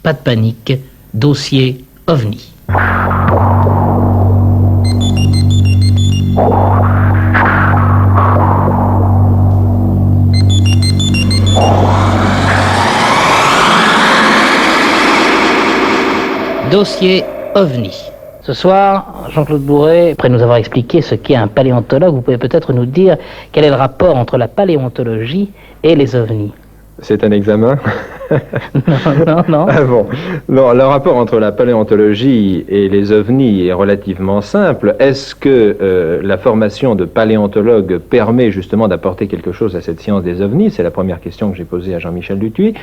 Pas de panique, dossier OVNI. Dossier OVNI. Ce soir, Jean-Claude Bourret, après nous avoir expliqué ce qu'est un paléontologue, vous pouvez peut-être nous dire quel est le rapport entre la paléontologie et les OVNI. C'est un examen? Non. Ah bon. Non, le rapport entre la paléontologie et les ovnis est relativement simple. Est-ce que la formation de paléontologue permet justement d'apporter quelque chose à cette science des ovnis? C'est la première question que j'ai posée à Jean-Michel Dutuit.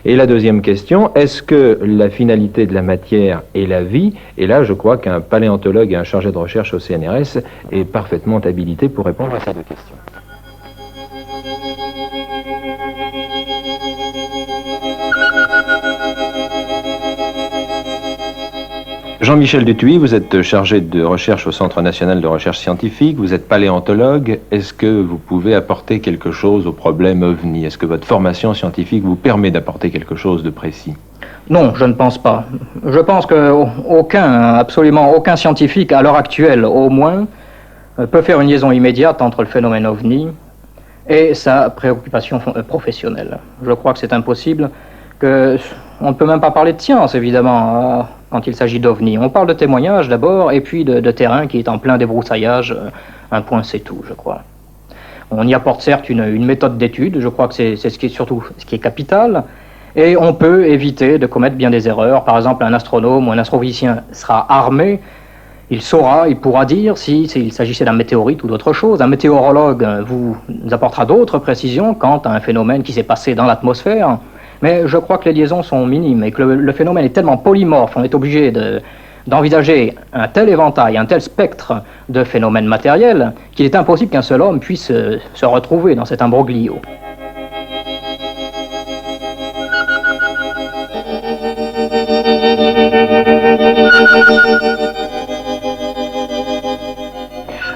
Et la deuxième question, est-ce que la finalité de la matière est la vie? Et là, je crois qu'un paléontologue et un chargé de recherche au CNRS est parfaitement habilité pour répondre à ces deux questions. Jean-Michel Dutuit, vous êtes chargé de recherche au Centre national de recherche scientifique, vous êtes paléontologue. Est-ce que vous pouvez apporter quelque chose au problème OVNI? Est-ce que votre formation scientifique vous permet d'apporter quelque chose de précis? Non, je ne pense pas. Je pense absolument aucun scientifique, à l'heure actuelle au moins, peut faire une liaison immédiate entre le phénomène OVNI et sa préoccupation professionnelle. Je crois que c'est impossible, on ne peut même pas parler de science, évidemment, quand il s'agit d'OVNI. On parle de témoignages d'abord, et puis de terrain qui est en plein débroussaillage. Un point, c'est tout, je crois. On y apporte certes une méthode d'étude, je crois que c'est surtout ce qui est capital, et on peut éviter de commettre bien des erreurs. Par exemple, un astronome ou un astrophysicien sera armé, il pourra dire s'il s'agissait d'un météorite ou d'autre chose. Un météorologue vous apportera d'autres précisions quant à un phénomène qui s'est passé dans l'atmosphère. Mais je crois que les liaisons sont minimes et que le phénomène est tellement polymorphe, on est obligé d'envisager un tel éventail, un tel spectre de phénomènes matériels qu'il est impossible qu'un seul homme puisse se retrouver dans cet imbroglio.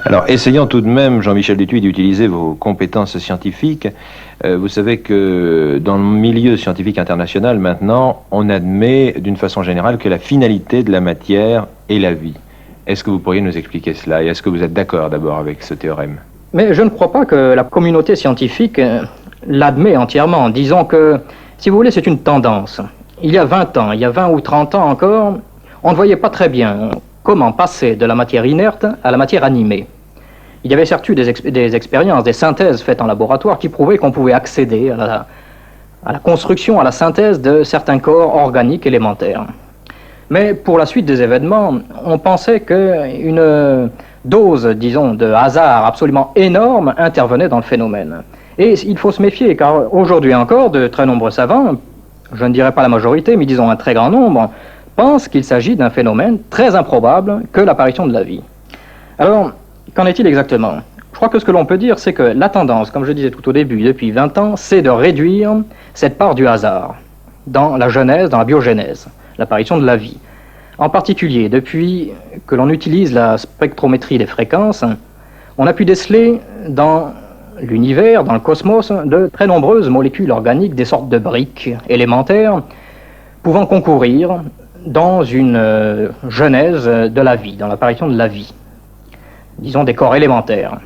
Alors, essayons tout de même, Jean-Michel Dutuit, d'utiliser vos compétences scientifiques. Vous savez que dans le milieu scientifique international, maintenant, on admet d'une façon générale que la finalité de la matière est la vie. Est-ce que vous pourriez nous expliquer cela? Et est-ce que vous êtes d'accord d'abord avec ce théorème? Mais je ne crois pas que la communauté scientifique l'admet entièrement. Disons que, si vous voulez, c'est une tendance. Il y a 20 ans, il y a 20 ou 30 ans encore, on ne voyait pas très bien comment passer de la matière inerte à la matière animée. Il y avait certes eu des expériences, des synthèses faites en laboratoire qui prouvaient qu'on pouvait accéder à la construction, à la synthèse de certains corps organiques élémentaires. Mais pour la suite des événements, on pensait qu'une dose, disons, de hasard absolument énorme intervenait dans le phénomène. Et il faut se méfier, car aujourd'hui encore, de très nombreux savants, je ne dirais pas la majorité, mais disons un très grand nombre, pensent qu'il s'agit d'un phénomène très improbable que l'apparition de la vie. Alors, qu'en est-il exactement? Je crois que ce que l'on peut dire, c'est que la tendance, comme je disais tout au début, depuis 20 ans, c'est de réduire cette part du hasard dans la genèse, dans la biogénèse, l'apparition de la vie. En particulier, depuis que l'on utilise la spectrométrie des fréquences, on a pu déceler dans l'univers, dans le cosmos, de très nombreuses molécules organiques, des sortes de briques élémentaires, pouvant concourir dans une genèse de la vie, dans l'apparition de la vie. Disons des corps élémentaires,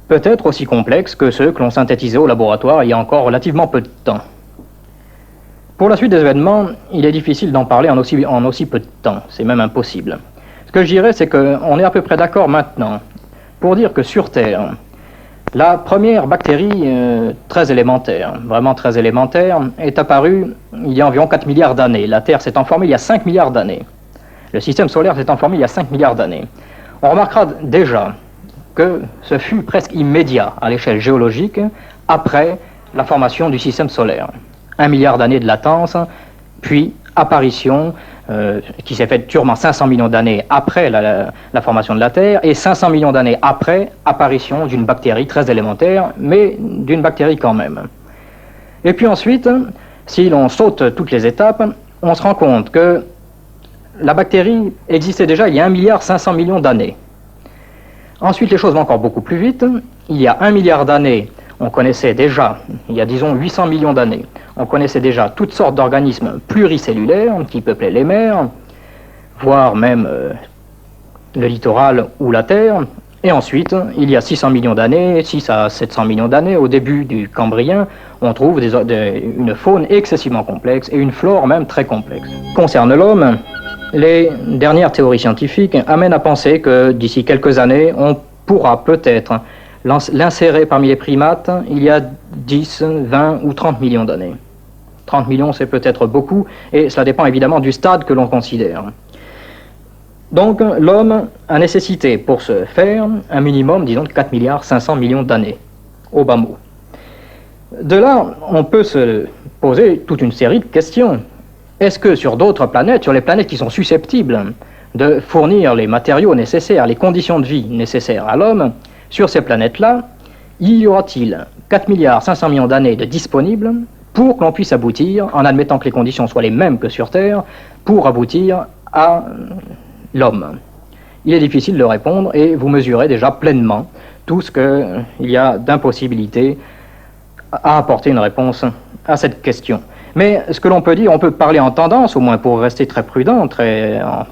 peut-être aussi complexes que ceux que l'on synthétisait au laboratoire il y a encore relativement peu de temps. Pour la suite des événements, il est difficile d'en parler en aussi peu de temps, c'est même impossible. Ce que je dirais, c'est qu'on est à peu près d'accord maintenant pour dire que sur Terre, la première bactérie très élémentaire, vraiment très élémentaire, est apparue il y a environ 4 milliards d'années. La Terre s'est formée il y a 5 milliards d'années. Le système solaire s'est formé il y a 5 milliards d'années. On remarquera déjà que ce fut presque immédiat à l'échelle géologique après la formation du système solaire. 1 milliard d'années de latence, puis apparition qui s'est faite sûrement 500 millions d'années après la formation de la Terre, et 500 millions d'années après, apparition d'une bactérie très élémentaire, mais d'une bactérie quand même. Et puis ensuite, si l'on saute toutes les étapes, on se rend compte que la bactérie existait déjà il y a 1,5 milliard d'années. Ensuite, les choses vont encore beaucoup plus vite. Il y a 1 milliard d'années, on connaissait déjà, il y a disons 800 millions d'années, on connaissait déjà toutes sortes d'organismes pluricellulaires qui peuplaient les mers, voire même le littoral ou la Terre. Et ensuite, il y a 600 millions d'années, 6 à 700 millions d'années, au début du Cambrien, on trouve une faune excessivement complexe et une flore même très complexe. Concernant l'homme, les dernières théories scientifiques amènent à penser que d'ici quelques années, on pourra peut-être l'insérer parmi les primates il y a 10, 20 ou 30 millions d'années. 30 millions, c'est peut-être beaucoup, et cela dépend évidemment du stade que l'on considère. Donc, l'homme a nécessité, pour ce faire, un minimum, disons, de 4 milliards 500 millions d'années, au bas mot. De là, on peut se poser toute une série de questions. Est-ce que sur d'autres planètes, sur les planètes qui sont susceptibles de fournir les matériaux nécessaires, les conditions de vie nécessaires à l'homme, sur ces planètes-là, y aura-t-il 4 milliards 500 millions d'années de disponibles pour que l'on puisse aboutir, en admettant que les conditions soient les mêmes que sur Terre, pour aboutir à l'homme? Il est difficile de répondre et vous mesurez déjà pleinement tout ce qu'il y a d'impossibilité à apporter une réponse à cette question. Mais ce que l'on peut dire, on peut parler en tendance, au moins pour rester très prudent,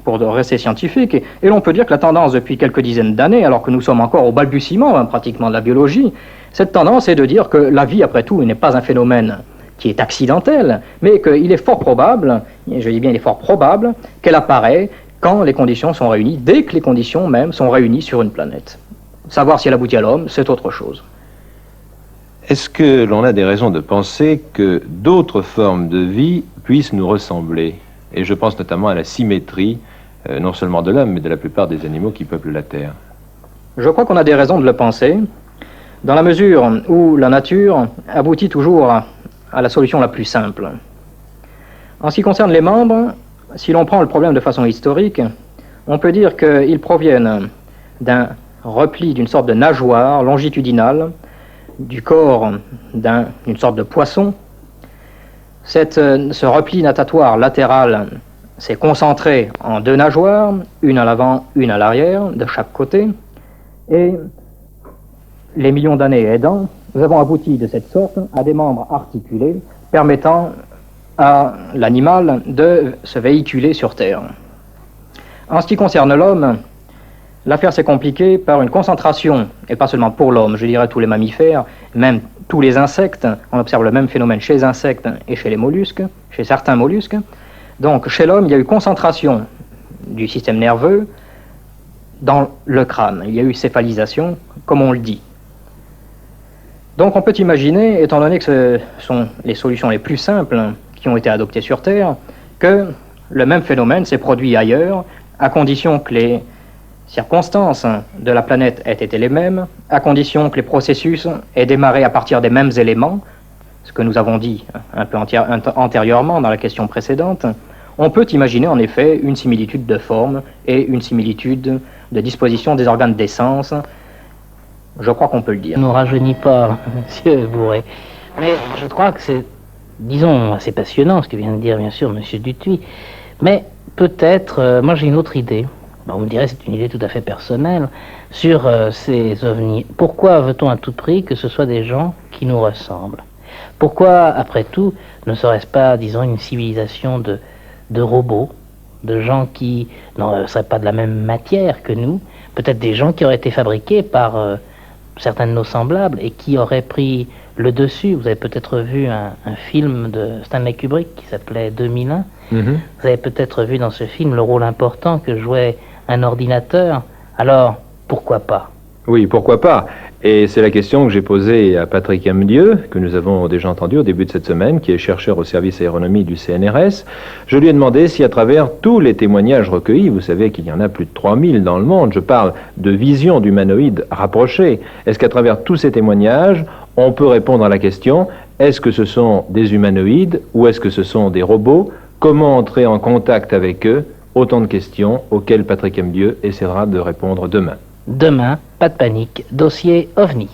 pour rester scientifique, et l'on peut dire que la tendance depuis quelques dizaines d'années, alors que nous sommes encore au balbutiement pratiquement de la biologie, cette tendance est de dire que la vie, après tout, n'est pas un phénomène qui est accidentel, mais qu'il est fort probable, et je dis bien il est fort probable, qu'elle apparaît quand les conditions sont réunies, dès que les conditions même sont réunies sur une planète. Savoir si elle aboutit à l'homme, c'est autre chose. Est-ce que l'on a des raisons de penser que d'autres formes de vie puissent nous ressembler? Et je pense notamment à la symétrie, non seulement de l'homme, mais de la plupart des animaux qui peuplent la Terre. Je crois qu'on a des raisons de le penser, dans la mesure où la nature aboutit toujours à la solution la plus simple. En ce qui concerne les membres, si l'on prend le problème de façon historique, on peut dire qu'ils proviennent d'un repli, d'une sorte de nageoire longitudinale, du corps d'une sorte de poisson. Ce repli natatoire latéral s'est concentré en 2 nageoires, une à l'avant, une à l'arrière, de chaque côté, et les millions d'années aidant, nous avons abouti de cette sorte à des membres articulés permettant à l'animal de se véhiculer sur Terre. En ce qui concerne l'homme, l'affaire s'est compliquée par une concentration, et pas seulement pour l'homme, je dirais tous les mammifères, même tous les insectes. On observe le même phénomène chez les insectes et chez les mollusques, chez certains mollusques. Donc chez l'homme, il y a eu concentration du système nerveux dans le crâne. Il y a eu céphalisation, comme on le dit. Donc on peut imaginer, étant donné que ce sont les solutions les plus simples qui ont été adoptées sur Terre, que le même phénomène s'est produit ailleurs, à condition que les circonstances de la planète aient été les mêmes, à condition que les processus aient démarré à partir des mêmes éléments, ce que nous avons dit un peu antérieurement dans la question précédente. On peut imaginer en effet une similitude de forme et une similitude de disposition des organes d'essence. Je crois qu'on peut le dire. Ne nous rajeunit pas, monsieur Bourret. Mais je crois que c'est, disons, assez passionnant ce que vient de dire, bien sûr, monsieur Dutuit. Mais peut-être, moi j'ai une autre idée. Bon, vous me direz, c'est une idée tout à fait personnelle, sur ces ovnis. Pourquoi veut-on à tout prix que ce soit des gens qui nous ressemblent? Pourquoi, après tout, ne serait-ce pas, disons, une civilisation de robots, de gens qui ne seraient pas de la même matière que nous, peut-être des gens qui auraient été fabriqués par certains de nos semblables et qui auraient pris le dessus? Vous avez peut-être vu un film de Stanley Kubrick qui s'appelait 2001. Vous avez peut-être vu dans ce film le rôle important que jouait un ordinateur. Alors, pourquoi pas? Oui, pourquoi pas? Et c'est la question que j'ai posée à Patrick Amdieu, que nous avons déjà entendu au début de cette semaine, qui est chercheur au service aéronomie du CNRS. Je lui ai demandé si à travers tous les témoignages recueillis, vous savez qu'il y en a plus de 3000 dans le monde, je parle de visions d'humanoïdes rapprochées, est-ce qu'à travers tous ces témoignages, on peut répondre à la question, est-ce que ce sont des humanoïdes ou est-ce que ce sont des robots? Comment entrer en contact avec eux? Autant de questions auxquelles Patrick Amdieu essaiera de répondre demain. Demain, pas de panique, dossier OVNI.